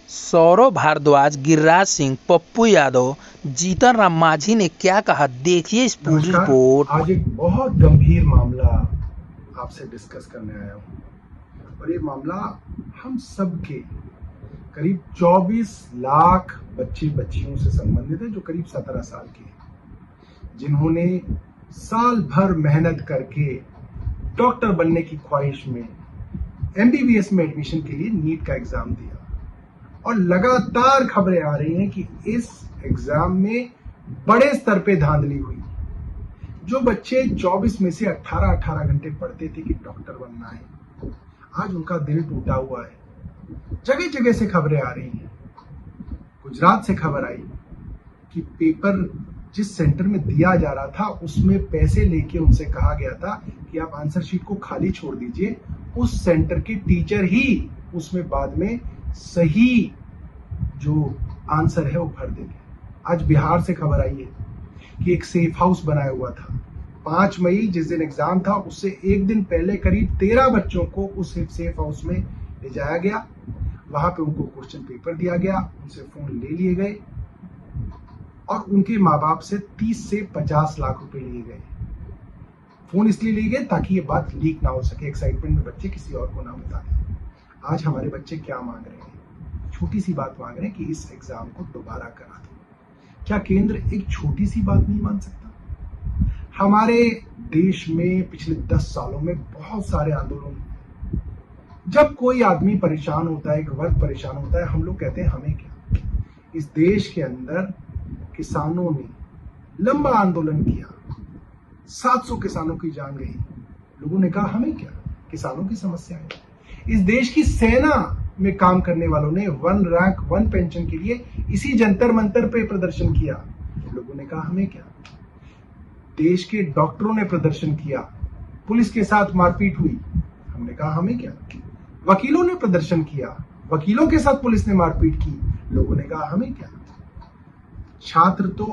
सौरव भारद्वाज, गिरिराज सिंह, पप्पू यादव, जीतन राम मांझी ने क्या कहा, देखिए इस पूरी नमस्कार। रिपोर्ट। आज एक बहुत गंभीर मामला आपसे डिस्कस करने आया हूँ और ये मामला हम सब के करीब 24 लाख बच्चे बच्चियों से संबंधित है, जो करीब 17 साल के हैं, जिन्होंने साल भर मेहनत करके डॉक्टर बनने की ख्वाहिश में एमबीबीएस में एडमिशन के लिए नीट का एग्जाम दिया और लगातार खबरें आ रही हैं कि इस एग्जाम में बड़े स्तर पे धांधली हुई। जो बच्चे 24 में से 18 घंटे पढ़ते थे कि डॉक्टर बनना है, आज उनका दिल टूटा हुआ है। जगह जगह से खबरें आ रही हैं। गुजरात से खबर आई कि पेपर जिस सेंटर में दिया जा रहा था उसमें पैसे लेके उनसे कहा गया था कि आप आंसर शीट को खाली छोड़ दीजिए, उस सेंटर के टीचर ही उसमें बाद में सही जो आंसर है वो भर देंगे। आज बिहार से खबर आई है कि एक सेफ हाउस बनाया हुआ था। 5 मई जिस दिन एग्जाम था उससे एक दिन पहले करीब 13 बच्चों को उस सेफ हाउस में ले जाया गया। वहां पे उनको क्वेश्चन पेपर दिया गया, उनसे फोन ले लिए गए और उनके माँ बाप से 30 से 50 लाख रुपए लिए गए। फोन इसलिए लिए गए ताकि ये बात लीक ना हो सके, एक्साइटमेंट में बच्चे किसी और को ना बता दें। आज हमारे बच्चे क्या मांग रहे हैं? छोटी सी बात मांग रहे हैं कि इस एग्जाम को दोबारा करा दो। क्या केंद्र एक छोटी सी बात नहीं मान सकता? हमारे देश में पिछले 10 सालों में बहुत सारे आंदोलन हुए। जब कोई आदमी परेशान होता है, एक वर्ग परेशान होता है, हम लोग कहते हैं हमें क्या। इस देश के अंदर किसानों ने लंबा आंदोलन किया, 700 किसानों की जान गई। लोगों ने कहा हमें क्या, किसानों की समस्या है। इस देश की सेना में काम करने वालों ने 1 रैंक 1 पेंशन के लिए इसी जंतर मंतर पे प्रदर्शन किया। लोगों ने कहा हमें क्या। देश के डॉक्टरों ने प्रदर्शन किया, पुलिस के साथ मारपीट हुई, हमने कहा हमें क्या। वकीलों ने प्रदर्शन किया, वकीलों के साथ पुलिस ने मारपीट की, लोगों ने कहा हमें क्या। छात्र तो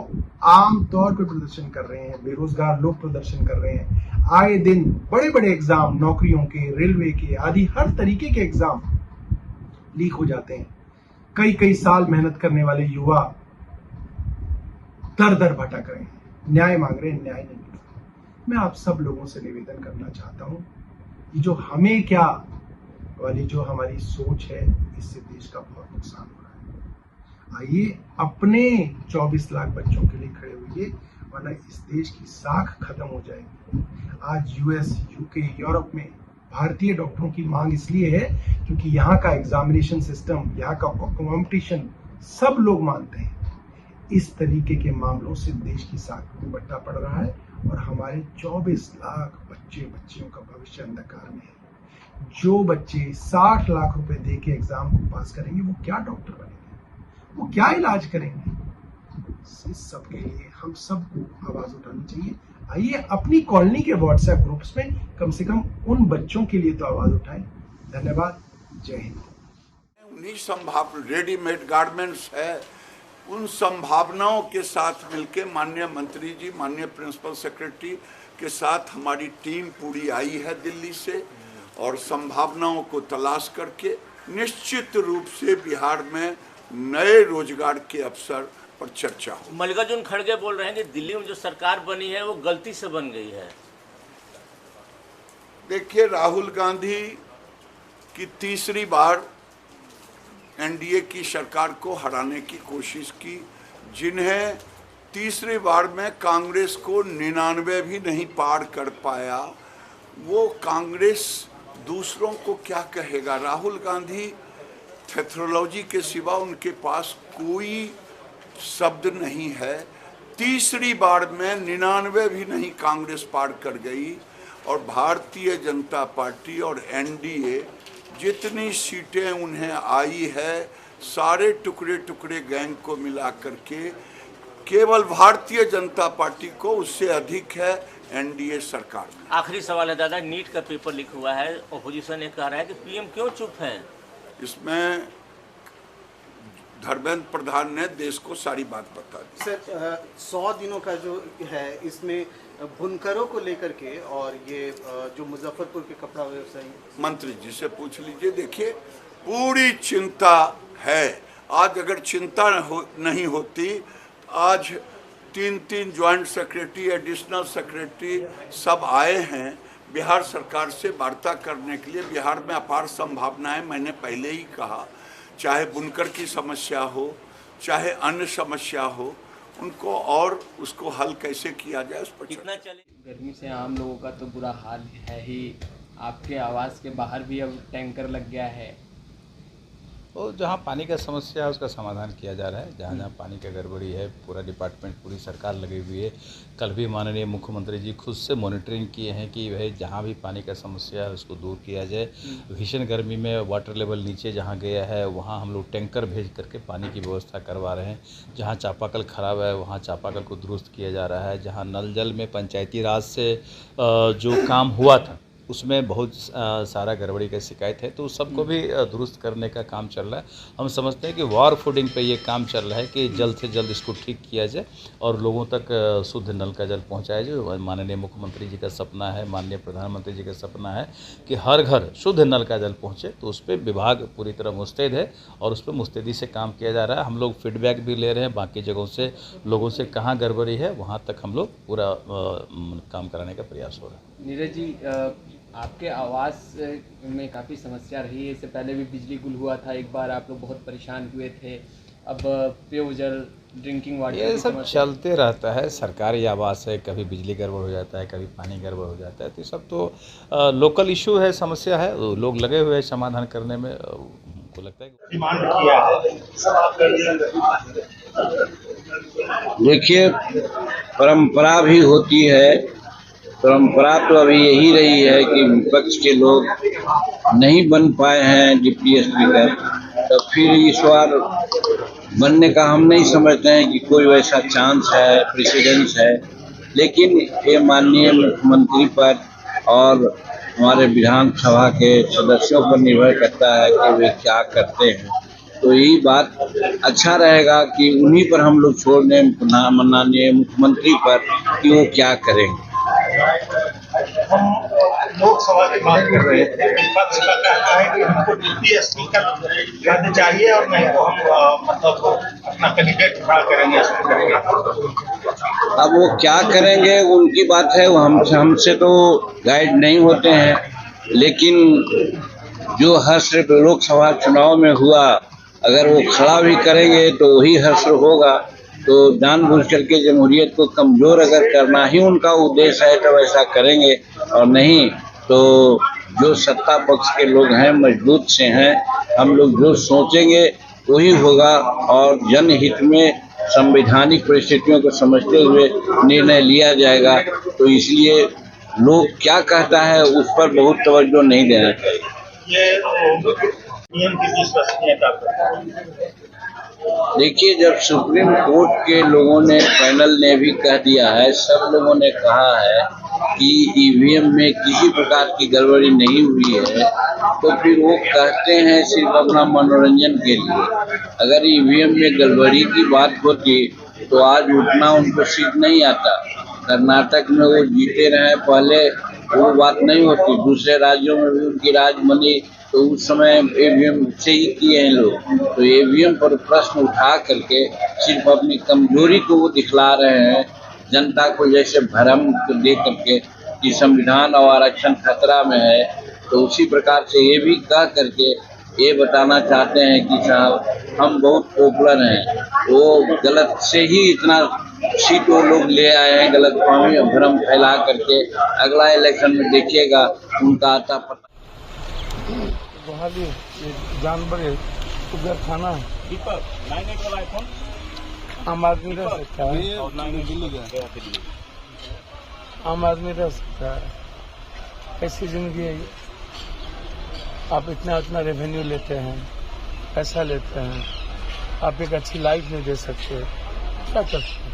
आम तौर पर प्रदर्शन कर रहे हैं, बेरोजगार लोग प्रदर्शन कर रहे हैं। आए दिन बड़े बड़े एग्जाम, नौकरियों के, रेलवे के आदि हर तरीके के एग्जाम लीक हो जाते हैं। कई कई साल मेहनत करने वाले युवा दर दर भटक रहे हैं, न्याय मांग रहे हैं, न्याय नहीं मिल रहा। मैं आप सब लोगों से निवेदन करना चाहता हूं कि जो हमें क्या वाली जो हमारी सोच है, इससे देश का बहुत नुकसान हो रहा है। आइए अपने 24 लाख बच्चों के लिए खड़े होइए, वरना इस देश की साख खत्म हो जाएगी। आज यूएस, यूके, यूरोप में भारतीय डॉक्टरों की मांग इसलिए है क्योंकि यहाँ का एग्जामिनेशन सिस्टम, यहाँ का कॉम्पिटिशन सब लोग मानते हैं। इस तरीके के मामलों से देश की साख में बट्टा पड़ रहा है और हमारे 24 लाख बच्चे बच्चियों का भविष्य अंधकार में है। जो बच्चे 60 लाख रुपए दे के एग्जाम को पास करेंगे वो क्या डॉक्टर बनेंगे, वो क्या इलाज करेंगे। इस सब के लिए हम सबको आवाज उठानी चाहिए। आइए अपनी कॉलोनी के व्हाट्सएप ग्रुप्स में कम से कम उन बच्चों के लिए तो आवाज उठाएं। धन्यवाद। जय हिंद। उन्हीं रेडीमेड गारमेंट्स है, उन संभावनाओं के साथ मिलके माननीय मंत्री जी, माननीय प्रिंसिपल सेक्रेटरी के साथ हमारी टीम पूरी आई है दिल्ली से और संभावनाओं को तलाश करके निश्चित रूप से बिहार में नए रोजगार के अवसर पर चर्चा हो। मल्लिकार्जुन खड़गे बोल रहे हैं कि दिल्ली में जो सरकार बनी है वो गलती से बन गई है। देखिए, राहुल गांधी की तीसरी बार एनडीए की सरकार को हराने की कोशिश की, जिन्हें तीसरी बार में कांग्रेस को 99 भी नहीं पार कर पाया। वो कांग्रेस दूसरों को क्या कहेगा। राहुल गांधी टेक्नोलॉजी के सिवा उनके पास कोई शब्द नहीं है। तीसरी बार में 99 भी नहीं कांग्रेस पार कर गई और भारतीय जनता पार्टी और एनडीए जितनी सीटें उन्हें आई है, सारे टुकड़े टुकड़े गैंग को मिला करके केवल भारतीय जनता पार्टी को उससे अधिक है एनडीए सरकार। आखिरी सवाल है दादा, नीट का पेपर लीक हुआ है, ऑपोजिशन ने कह रहा है कि पीएम क्यों चुप है। इसमें धर्मेंद्र प्रधान ने देश को सारी बात बता दी। सर, 100 दिनों का जो है इसमें बुनकरों को लेकर के और ये जो मुजफ्फरपुर के कपड़ा व्यवसायी, मंत्री जी से पूछ लीजिए। देखिए, पूरी चिंता है। आज अगर चिंता नहीं होती, आज 3 ज्वाइंट सेक्रेटरी, एडिशनल सेक्रेटरी सब आए हैं बिहार सरकार से वार्ता करने के लिए। बिहार में अपार संभावनाएं, मैंने पहले ही कहा, चाहे बुनकर की समस्या हो, चाहे अन्य समस्या हो, उनको और उसको हल कैसे किया जाए उस पर कितना चले। गर्मी से आम लोगों का तो बुरा हाल है ही। आपके आवास के बाहर भी अब टैंकर लग गया है। तो जहाँ पानी का समस्या है उसका समाधान किया जा रहा है। जहाँ जहाँ पानी का गड़बड़ी है, पूरा डिपार्टमेंट, पूरी सरकार लगी हुई है। कल भी माननीय मुख्यमंत्री जी खुद से मॉनिटरिंग किए हैं कि वह जहाँ भी पानी का समस्या है उसको दूर किया जाए। भीषण गर्मी में वाटर लेवल नीचे जहाँ गया है वहाँ हम लोग टैंकर भेज करके पानी की व्यवस्था करवा रहे हैं। जहाँ चापाकल ख़राब है वहाँ चापाकल को दुरुस्त किया जा रहा है। जहाँ नल जल में पंचायती राज से जो काम हुआ था उसमें बहुत सारा गड़बड़ी का शिकायत है, तो सबको भी दुरुस्त करने का काम चल रहा है। हम समझते हैं कि वार फूडिंग पे ये काम चल रहा है कि जल्द से जल्द इसको ठीक किया जाए और लोगों तक शुद्ध नल का जल पहुंचाया जाए। माननीय मुख्यमंत्री जी का सपना है, माननीय प्रधानमंत्री जी का सपना है कि हर घर शुद्ध नल का जल पहुंचे, तो उस पर विभाग पूरी तरह मुस्तैद है और उस पर मुस्तैदी से काम किया जा रहा है। हम लोग फीडबैक भी ले रहे हैं बाकी जगहों से, लोगों से कहाँ गड़बड़ी है वहाँ तक हम लोग पूरा काम कराने का प्रयास हो रहा है। नीरज जी, आपके आवास में काफ़ी समस्या रही है। इससे पहले भी बिजली गुल हुआ था, एक बार आप लोग बहुत परेशान हुए थे। अब पेयजल, ड्रिंकिंग वाटर, ये सब चलते रहता है। सरकारी आवास है, कभी बिजली गड़बड़ हो जाता है, कभी पानी गड़बड़ हो जाता है, तो ये सब तो लोकल इशू है, समस्या है। लोग लगे हुए हैं समाधान करने में। हमको लगता है डिमांड किया है। देखिए, परंपरा भी होती है। परंपरा तो अभी यही रही है कि विपक्ष के लोग नहीं बन पाए हैं डिप्टी स्पीकर, तो फिर इस बार बनने का हम नहीं समझते हैं कि कोई वैसा चांस है, प्रेसिडेंस है। लेकिन ये माननीय मुख्यमंत्री पर और हमारे विधानसभा के सदस्यों पर निर्भर करता है कि वे क्या करते हैं। तो यही बात अच्छा रहेगा कि उन्हीं पर हम लोग छोड़ दें, माननीय मुख्यमंत्री पर, कि वो क्या करेंगे। हम लोकसभा की बात कर रहे थे, विपक्ष का कहना है कि हमको डिप्टी स्पीकर पद चाहिए और नहीं तो हम अपना कैंडिडेट खड़ा करेंगे स्पीकर। अब वो क्या करेंगे उनकी बात है, वो हमसे तो गाइड नहीं होते हैं। लेकिन जो हर्ष लोकसभा चुनाव में हुआ, अगर वो खड़ा भी करेंगे तो वही हर्ष होगा। तो जानबूझ करके जमहूरियत को कमज़ोर अगर करना ही उनका उद्देश्य है तो वैसा करेंगे, और नहीं तो जो सत्ता पक्ष के लोग हैं मजबूत से हैं, हम लोग जो सोचेंगे वही होगा और जनहित में संवैधानिक परिस्थितियों को समझते हुए निर्णय लिया जाएगा। तो इसलिए लोग क्या कहता है उस पर बहुत तवज्जो नहीं देना चाहिए। ये नियम की विश्वसनीयता। देखिए, जब सुप्रीम कोर्ट के लोगों ने, पैनल ने भी कह दिया है, सब लोगों ने कहा है कि ईवीएम में किसी प्रकार की गड़बड़ी नहीं हुई है, तो फिर वो कहते हैं सिर्फ अपना मनोरंजन के लिए। अगर ईवीएम में गड़बड़ी की बात होती तो आज उतना उनको सीट नहीं आता। कर्नाटक में वो जीते रहे पहले, वो बात नहीं होती। दूसरे राज्यों में भी उनकी राज बनी तो उस समय ईवीएम से ही किए हैं लोग। तो ईवीएम पर प्रश्न उठा करके सिर्फ अपनी कमजोरी को वो दिखला रहे हैं, जनता को जैसे भ्रम दे करके कि संविधान और आरक्षण खतरा में है। तो उसी प्रकार से ये भी कह करके ये बताना चाहते हैं कि साहब हम बहुत पॉपुलर हैं। वो गलत से ही इतना सीट वो लोग ले आए हैं, गलत फहमी और भ्रम फैला करके। अगला इलेक्शन में देखिएगा उनका आता पता। जानवर है, उधर थाना आम आदमी रह सकता है, आम आदमी रह सकता है। ऐसी जिंदगी है। आप इतना रेवेन्यू लेते हैं, पैसा लेते हैं, आप एक अच्छी लाइफ नहीं दे सकते, क्या कर सकते?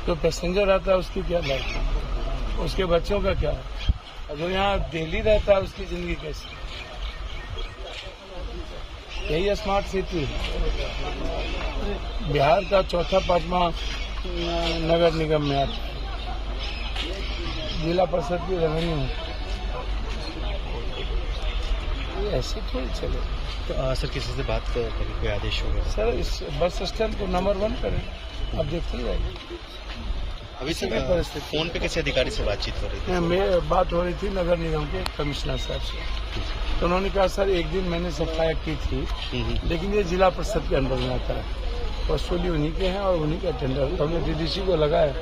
जो पैसेंजर आता है उसकी क्या लाइफ है, उसके बच्चों का क्या है, जो यहाँ डेली रहता है उसकी जिंदगी कैसी? यही स्मार्ट सिटी है। बिहार का चौथा पांचवा नगर निगम में आता है, जिला परिषद की रेवेन्यू है। ऐसे थोड़ी चले। तो सर किसी से बात करें, कोई आदेश होगा सर इस बस स्टैंड को नंबर 1 करें, अब देखते जाइए। अभी तक फोन पे किसी अधिकारी से बातचीत हो रही थी? मैं बात हो रही थी नगर निगम के कमिश्नर साहब से, तो उन्होंने कहा सर एक दिन मैंने सफाई की थी, लेकिन ये जिला परिषद के अंदर में आता है, वसूली उन्हीं के हैं और उन्हीं का टेंडर, तो हमने डीडीसी को लगाया,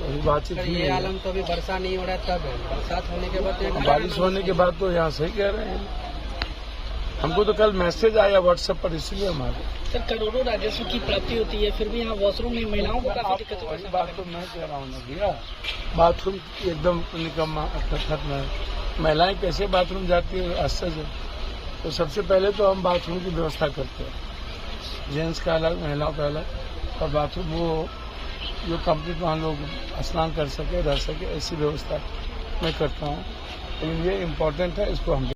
अभी बातचीत हुई। ये आलम तो अभी वर्षा नहीं हो रहा है, तब है बरसात होने के बाद, बारिश होने के बाद तो यहाँ सही कह रहे हैं। हमको तो कल मैसेज आया व्हाट्सएप पर, इसलिए हमारे सर करोड़ों राजस्व की प्राप्ति होती है, फिर भी यहाँ वॉशरूम में महिलाओं को काफी दिक्कत होती है। बात तो मैं कह रहा हूँ ना भैया, बाथरूम एकदम निकम्मा खत्म है, महिलाएं कैसे बाथरूम जाती है आश्चर्य। तो सबसे पहले तो हम बाथरूम की व्यवस्था करते हैं, जेंट्स का अलग महिलाओं का अलग, और बाथरूम वो जो कंप्लीट वहाँ लोग स्नान कर सके रह सके ऐसी व्यवस्था मैं करता हूँ। लेकिन ये इम्पोर्टेंट है, इसको हम